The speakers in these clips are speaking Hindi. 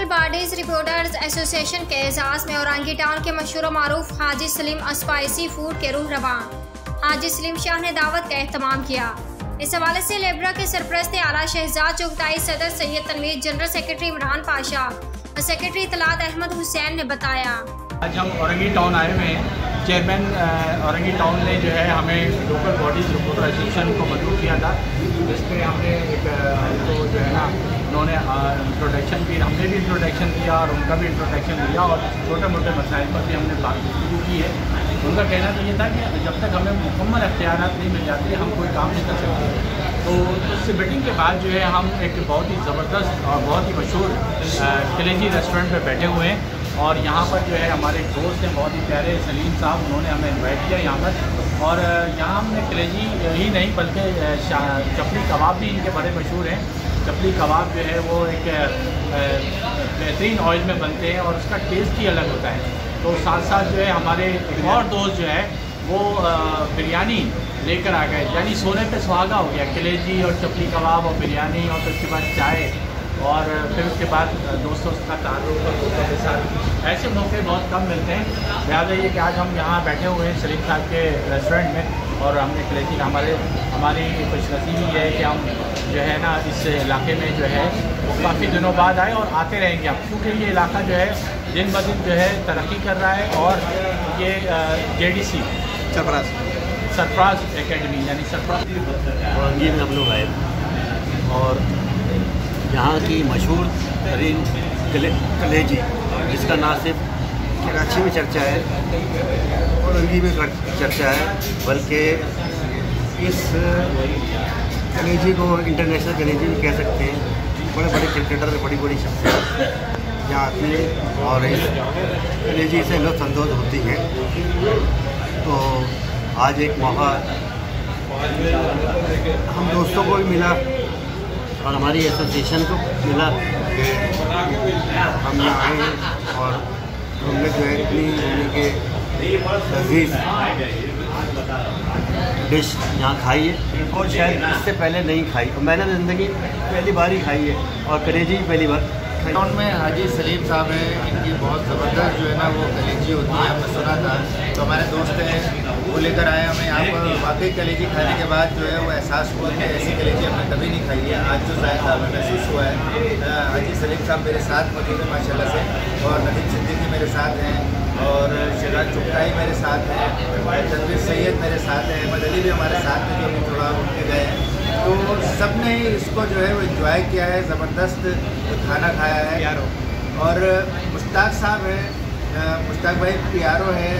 लोकल बॉडीज रिपोर्टर्स एसोसिएशन के एजाज में औरंगी टाउन के मशहूर मारूफ हाजी सलीम स्पाइसी फूड के रूह रवां हाजी सलीम शाह ने दावत का एहतमाम किया। इस हवाले से लेबरा के सरपरस्त आला शहजाद चुगताई सदर सैयद तनवीर, जनरल सेक्रेटरी इमरान पाशा और सेक्रेटरी इतलात अहमद हुसैन ने बताया। आज हम औरंगी टाउन आए हुए हैं। चेयरमैन औरंगी टाउन ने जो है हमें लोकल बॉडीज रिपोर्टर एसोसिएशन को मंजूर किया था, जिसमें हमने एक तो जो है ना उन्होंने इंट्रोडक्शन भी, हमने भी इंट्रोडक्शन दिया और उनका भी इंट्रोडक्शन दिया और छोटे मोटे मसाइल पर भी हमने बात शुरू की है। उनका कहना तो ये था कि जब तक हमें मुकम्मल अख्तियारात नहीं मिल जाते हम कोई काम नहीं कर सकते। तो उस मीटिंग के बाद जो है हम एक बहुत ही ज़बरदस्त और बहुत ही मशहूर कलेजी रेस्टोरेंट पर बैठे हुए हैं और यहाँ पर जो है हमारे दोस्त हैं बहुत ही प्यारे सलीम साहब, उन्होंने हमें इन्वाइट किया यहाँ पर। और यहाँ हमने कलेजी ही नहीं बल्कि चपली कबाब भी इनके बड़े मशहूर हैं। चपली कबाब जो है वो एक बेहतरीन ऑयल में बनते हैं और उसका टेस्ट ही अलग होता है। तो साथ साथ जो है हमारे एक और दोस्त जो है वो बिरयानी लेकर आ गए, यानी सोने पे सुहागा हो गया। कलेजी और चपली कबाब और बिरयानी और फिर उसके बाद चाय और फिर उसके बाद दोस्तों का ताल्लुक़ और दोस्तों के साथ ऐसे मौके बहुत कम मिलते हैं। लिहाजा ये कि आज हम यहाँ बैठे हुए हैं सलीम साहब के रेस्टोरेंट में और हमने कलेजी का हमारी खुशनसीबी है कि हम जो है ना इस इलाके में जो है वो काफ़ी दिनों बाद आए और आते रहेंगे हम, क्योंकि ये इलाका जो है दिन ब दिन जो है तरक्की कर रहा है। और ये JDC सरफराज एकेडमी यानी सरफराज औरंगी में हम लोग आए और यहाँ की मशहूर तरीन कलेजी, जिसका ना सिर्फ कराची में चर्चा है, औरंगी में चर्चा है, बल्कि इस कलेजी को इंटरनेशनल कलेजी भी कह सकते हैं। बड़े बड़े क्रिकेटर, बड़ी बड़ी शख्सियत यहाँ आती है और इस कलेजी से लुत्फ़अंदोज़ होती है। तो आज एक मौका हम दोस्तों को भी मिला और हमारी एसोसिएशन को मिला कि हम यहाँ आए और हमने जो है इतनी उनके लज़ीज़ डिश यहाँ खाई है और शायद इससे पहले नहीं खाई, और मैंने ज़िंदगी पहली बार ही खाई है और कलेजी पहली बार। टाउन में हाजी सलीम साहब हैं, इनकी बहुत ज़बरदस्त जो है ना वो कलेजी होती है, हमने सुना था। तो हमारे दोस्त हैं वो लेकर आए हमें यहाँ पर। वाकई कलेजी खाने के बाद जो है वो एहसास हुआ कि ऐसी कलेजी हमने कभी नहीं खाई है। आज जो जायका हमें महसूस हुआ है। हाजी सलीम साहब मेरे साथ मौजूद हैं माशाल्लाह से, और नदीम सिद्दीकी मेरे साथ हैं और शहजाद चुगताई मेरे साथ हैं, तनवीर सैयद मेरे साथ हैं, अहमद अली भी हमारे साथ हैं जो अभी थोड़ा उठके गए हैं। तो सब ने इसको जो है वो इंजॉय किया है, ज़बरदस्त खाना खाया है। और मुश्ताक साहब है, मुश्ताक भाई PRO है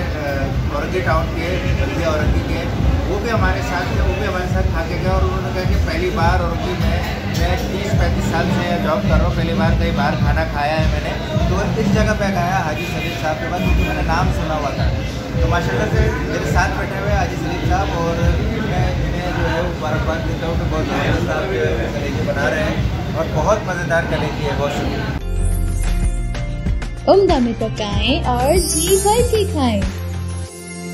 औरंगी टाउन के, बल्दिया औरंगी के, वो भी हमारे साथ थे, वो भी हमारे साथ खा के गए और उन्होंने कहा कि पहली बार औरंगी में मैं 30-35 साल से जॉब कर रहा हूँ, पहली बार कई बार खाना खाया है मैंने। तो इस जगह पे खाया हाजी सलीम साहब के बाद, क्योंकि मैंने नाम सुना हुआ था। तो माशाल्लाह से मेरे साथ बैठे हुए हाजी सलीम साहब और मैं इन्हें जो है मुबारकबाद देता हूँ कि बहुत ज़बरदस्त साहब कलेजी बना रहे हैं और बहुत मज़ेदार कलेजी है। बहुत शुक्रिया। उम्दा में पकाएं और जी भर के खाएं।